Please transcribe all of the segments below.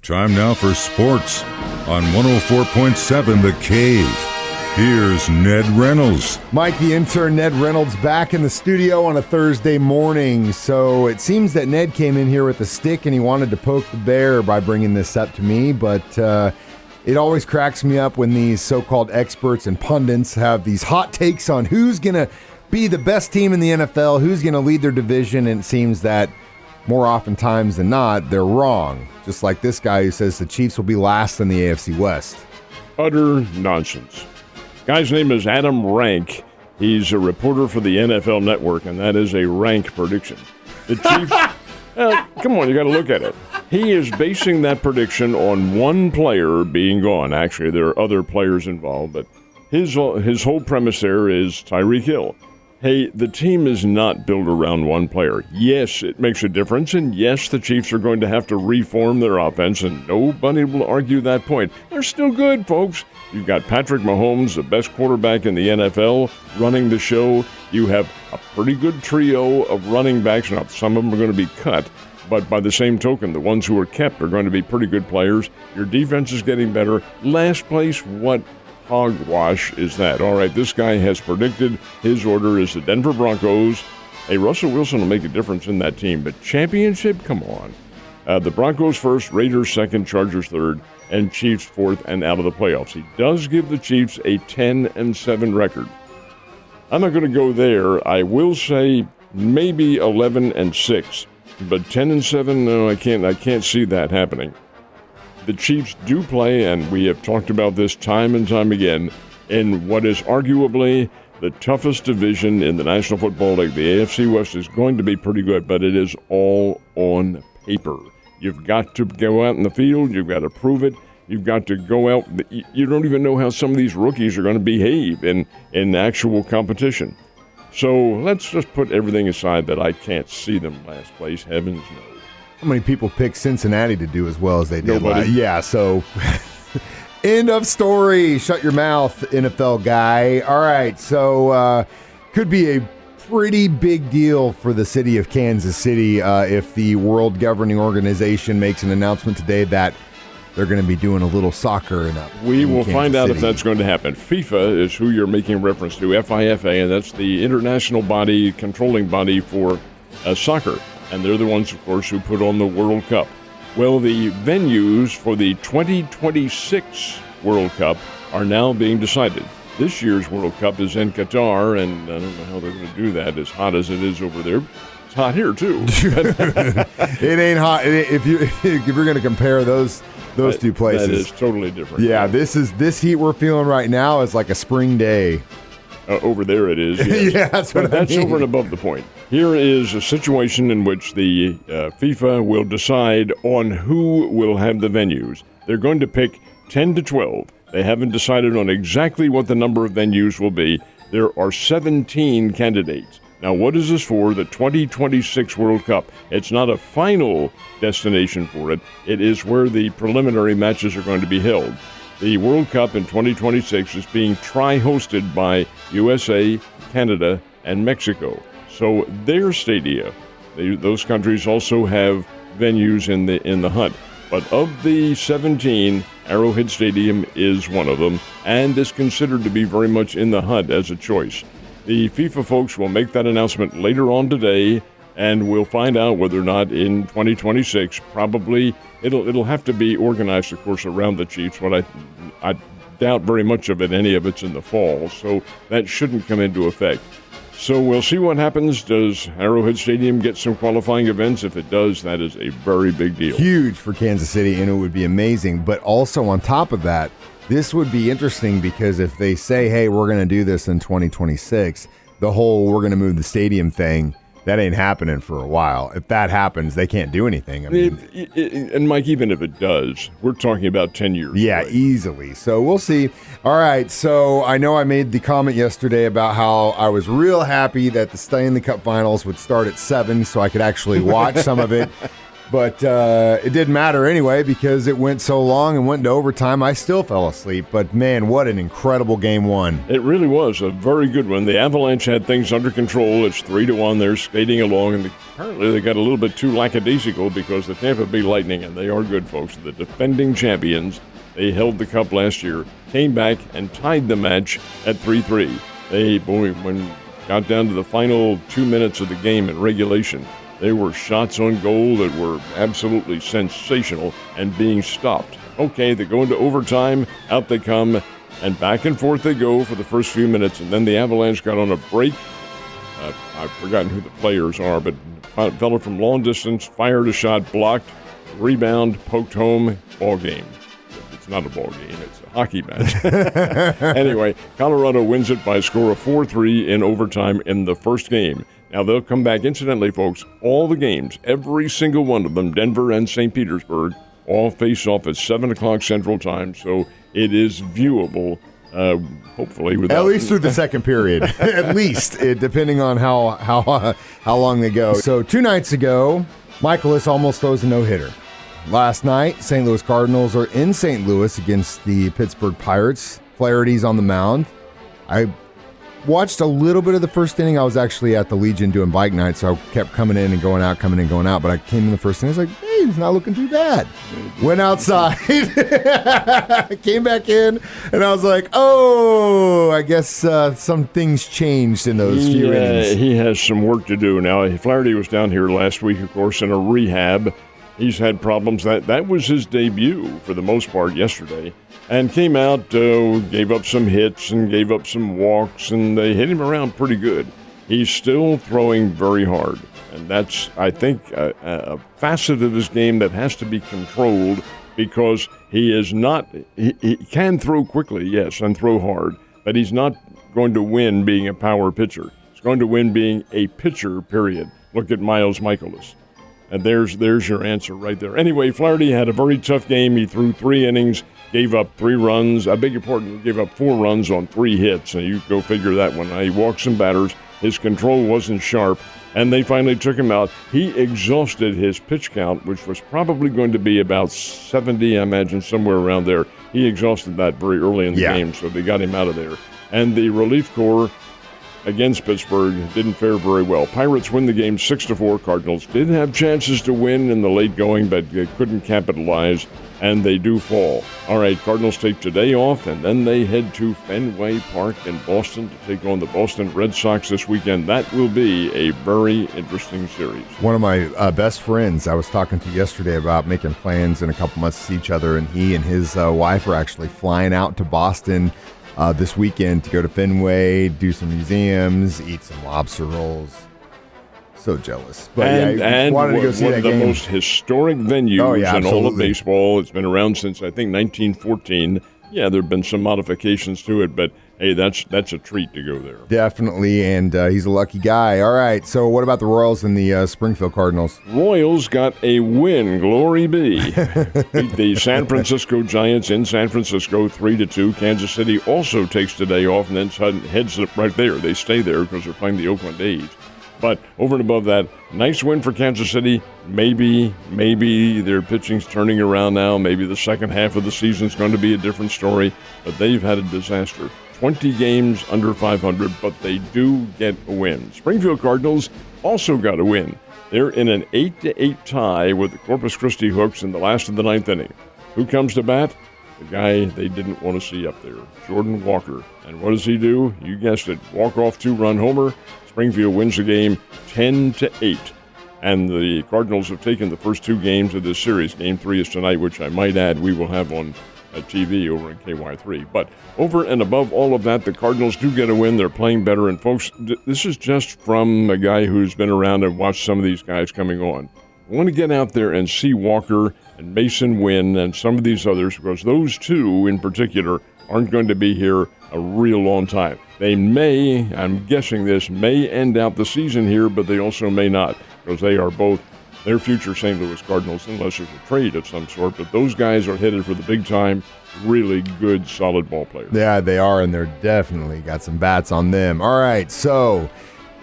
Time now for sports on 104.7 The Cave. Here's Ned Reynolds. Mike, the intern, Ned Reynolds, back in the studio on a Thursday morning. So it seems that Ned came in here with a stick and he wanted to poke the bear by bringing this up to me. But it always cracks me up when these so-called experts and pundits have these hot takes on who's going to be the best team in the NFL, who's going to lead their division. And it seems that more oftentimes than not, they're wrong. Just like this guy who says the Chiefs will be last in the AFC West. Utter nonsense. Guy's name is Adam Rank. He's a reporter for the NFL Network, and that is a rank prediction. The Chiefs, come on, you got to look at it. He is basing that prediction on one player being gone. Actually, there are other players involved, but his whole premise there is Tyreek Hill. Hey, the team is not built around one player. Yes, it makes a difference, and yes, the Chiefs are going to have to reform their offense, and nobody will argue that point. They're still good, folks. You've got Patrick Mahomes, the best quarterback in the NFL, running the show. You have a pretty good trio of running backs. Now, some of them are going to be cut, but by the same token, the ones who are kept are going to be pretty good players. Your defense is getting better. Last place, what hogwash is that? All right, this guy has predicted his order is the Denver Broncos. Hey, Russell Wilson will make a difference in that team, but championship? Come on. The Broncos first, Raiders second, Chargers third, and Chiefs fourth and out of the playoffs. He does give the Chiefs a 10-7 record. I'm not going to go there. I will say maybe 11-6, but 10-7, no, I can't see that happening. The Chiefs do play, and we have talked about this time and time again, in what is arguably the toughest division in the National Football League. The AFC West is going to be pretty good, but it is all on paper. You've got to go out in the field. You've got to prove it. You've got to go out. You don't even know how some of these rookies are going to behave in actual competition. So let's just put everything aside that I can't see them last place. Heavens knows. How many people pick Cincinnati to do as well as they did? Nobody. Yeah, so end of story. Shut your mouth, NFL guy. All right, so could be a pretty big deal for the city of Kansas City if the World Governing Organization makes an announcement today that they're going to be doing a little soccer in We will Kansas find out City. If that's going to happen. FIFA is who you're making reference to, FIFA, and that's the international body, controlling body for soccer. And they're the ones, of course, who put on the World Cup. Well, the venues for the 2026 World Cup are now being decided. This year's World Cup is in Qatar, and I don't know how they're going to do that, as hot as it is over there. It's hot here, too. It ain't hot. If you're going to compare those two places. That is totally different. Yeah, this heat we're feeling right now is like a spring day. Over there it is, yes. Yeah, that's what I mean. That's over and above the point. Here is a situation in which the FIFA will decide on who will have the venues. They're going to pick 10 to 12. They haven't decided on exactly what the number of venues will be. There are 17 candidates. Now, what is this for? The 2026 World Cup. It's not a final destination for it. It is where the preliminary matches are going to be held. The World Cup in 2026 is being tri-hosted by USA, Canada, and Mexico. So their stadia, those countries also have venues in the hunt. But of the 17, Arrowhead Stadium is one of them, and is considered to be very much in the hunt as a choice. The FIFA folks will make that announcement later on today, and we'll find out whether or not in 2026, probably it'll have to be organized, of course, around the Chiefs, but I doubt very much of it, any of it's in the fall, so that shouldn't come into effect. So we'll see what happens. Does Arrowhead Stadium get some qualifying events? If it does, that is a very big deal. Huge for Kansas City, and it would be amazing. But also on top of that, this would be interesting because if they say, hey, we're going to do this in 2026, the whole we're going to move the stadium thing, that ain't happening for a while. If that happens, they can't do anything. I mean, and Mike, even if it does, we're talking about 10 years. Yeah, away. Easily. So we'll see. All right. So I know I made the comment yesterday about how I was real happy that the Stanley Cup Finals would start at 7 so I could actually watch some of it. But it didn't matter anyway because it went so long and went into overtime. I still fell asleep. But, man, what an incredible game one. It really was a very good one. The Avalanche had things under control. It's 3-1. They're skating along, and apparently they got a little bit too lackadaisical because the Tampa Bay Lightning, and they are good, folks, the defending champions, they held the cup last year, came back and tied the match at 3-3. When got down to the final 2 minutes of the game in regulation, there were shots on goal that were absolutely sensational and being stopped. Okay, they go into overtime, out they come, and back and forth they go for the first few minutes, and then the Avalanche got on a break. I've forgotten who the players are, but a fellow from long distance fired a shot, blocked, rebound, poked home, ball game. It's not a ball game, it's a hockey match. Anyway, Colorado wins it by a score of 4-3 in overtime in the first game. Now, they'll come back. Incidentally, folks, all the games, every single one of them, Denver and St. Petersburg, all face off at 7 o'clock Central Time, so it is viewable, hopefully. At least through the second period. At least, depending on how long they go. So 2 nights ago, Michaelis almost throws a no-hitter. Last night, St. Louis Cardinals are in St. Louis against the Pittsburgh Pirates. Flaherty's on the mound. I watched a little bit of the first inning. I was actually at the Legion doing bike night, so I kept coming in and going out, coming in and going out. But I came in the first inning, I was like, hey, he's not looking too bad. Went outside, came back in, and I was like, oh, I guess some things changed in those few innings. He has some work to do. Now, Flaherty was down here last week, of course, in a rehab. He's had problems. That was his debut for the most part yesterday. And came out, gave up some hits and gave up some walks, and they hit him around pretty good. He's still throwing very hard, and that's, I think, a facet of his game that has to be controlled because he is not – he can throw quickly, yes, and throw hard, but he's not going to win being a power pitcher. He's going to win being a pitcher, period. Look at Miles Michaelis. And there's your answer right there. Anyway, Flaherty had a very tough game. He threw 3 innings, gave up 3 runs. I beg your pardon, he gave up 4 runs on 3 hits. And you go figure that one. He walked some batters. His control wasn't sharp, and they finally took him out. He exhausted his pitch count, which was probably going to be about 70, I imagine, somewhere around there. He exhausted that very early in the game, so they got him out of there. And the relief corps against Pittsburgh didn't fare very well. Pirates win the game 6-4. Cardinals did have chances to win in the late going, but couldn't capitalize, and they do fall. All right, Cardinals take today off, and then they head to Fenway Park in Boston to take on the Boston Red Sox this weekend. That will be a very interesting series. One of my best friends I was talking to yesterday about making plans in a couple months to see each other, and he and his wife are actually flying out to Boston this weekend to go to Fenway, do some museums, eat some lobster rolls. So jealous. But and wanted to go see one that of the game. most historic venues in all of baseball. It's been around since, I think, 1914. Yeah, there have been some modifications to it, but hey, that's a treat to go there. Definitely, and he's a lucky guy. All right, so what about the Royals and the Springfield Cardinals? Royals got a win, glory be. Beat the San Francisco Giants in San Francisco 3-2. Kansas City also takes today off and then heads up right there. They stay there because they're playing the Oakland A's. But over and above that, nice win for Kansas City. Maybe their pitching's turning around now. Maybe the second half of the season's going to be a different story. But they've had a disaster. 20 games under 500, but they do get a win. Springfield Cardinals also got a win. They're in an 8-8 tie with the Corpus Christi Hooks in the last of the 9th inning. Who comes to bat? The guy they didn't want to see up there, Jordan Walker. And what does he do? You guessed it, walk-off 2-run homer. Springfield wins the game 10-8. And the Cardinals have taken the first 2 games of this series. Game 3 is tonight, which I might add we will have on TV over in KY3. But over and above all of that, the Cardinals do get a win. They're playing better. And folks, this is just from a guy who's been around and watched some of these guys coming on. I want to get out there and see Walker and Mason win and some of these others, because those 2 in particular aren't going to be here a real long time. They may, I'm guessing this, may end out the season here, but they also may not, because they are both their future St. Louis Cardinals, unless there's a trade of some sort. But those guys are headed for the big time. Really good, solid ball players. Yeah, they are, and they're definitely got some bats on them. All right, so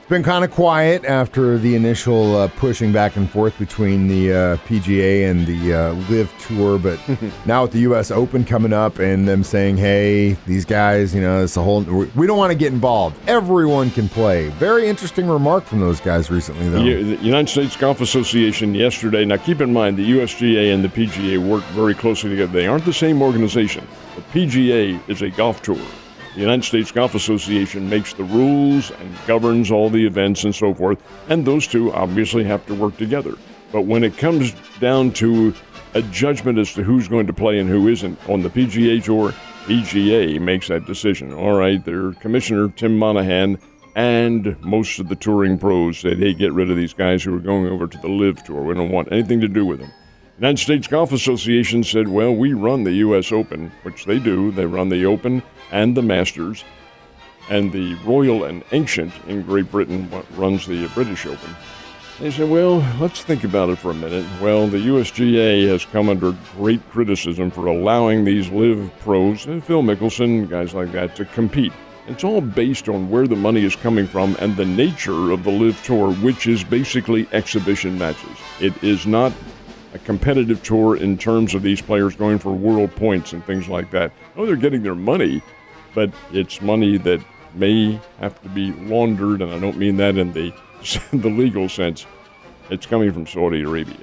It's been kind of quiet after the initial pushing back and forth between the PGA and the LIV Tour, but now with the U.S. Open coming up and them saying, hey, these guys, it's a whole, we don't want to get involved. Everyone can play. Very interesting remark from those guys recently, though. The United States Golf Association yesterday, now keep in mind the USGA and the PGA work very closely together. They aren't the same organization. The PGA is a golf tour. The United States Golf Association makes the rules and governs all the events and so forth, and those two obviously have to work together. But when it comes down to a judgment as to who's going to play and who isn't on the PGA Tour, PGA makes that decision. All right, their commissioner, Tim Monahan, and most of the touring pros said, hey, get rid of these guys who are going over to the LIV Tour. We don't want anything to do with them. United States Golf Association said, well, we run the U.S. Open, which they do. They run the Open and the Masters, and the Royal and Ancient in Great Britain runs the British Open. They said, well, let's think about it for a minute. Well, the USGA has come under great criticism for allowing these LIV pros, Phil Mickelson, guys like that, to compete. It's all based on where the money is coming from and the nature of the LIV Tour, which is basically exhibition matches. It is not a competitive tour in terms of these players going for world points and things like that. Oh, they're getting their money, but it's money that may have to be laundered, and I don't mean that in the legal sense. It's coming from Saudi Arabia.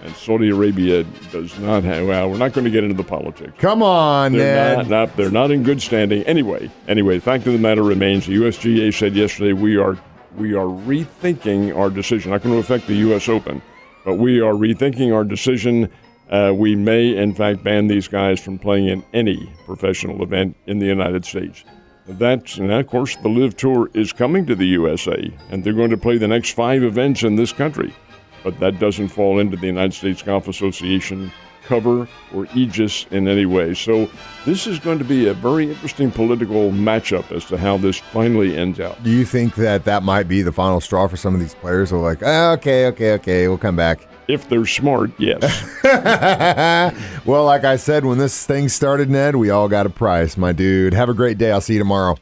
And Saudi Arabia does not have, well, we're not going to get into the politics. Come on, Ned. They're not in good standing. Anyway, the fact of the matter remains, the USGA said yesterday we are rethinking our decision. Not going to affect the U.S. Open, but we are rethinking our decision. We may, in fact, ban these guys from playing in any professional event in the United States. And of course, the LIV Tour is coming to the USA, and they're going to play the next 5 events in this country. But that doesn't fall into the United States Golf Association cover or aegis in any way. So this is going to be a very interesting political matchup as to how this finally ends out. Do you think that might be the final straw for some of these players who are like, okay, we'll come back? If they're smart, yes. Well, like I said, when this thing started, Ned, we all got a price, my dude. Have a great day. I'll see you tomorrow.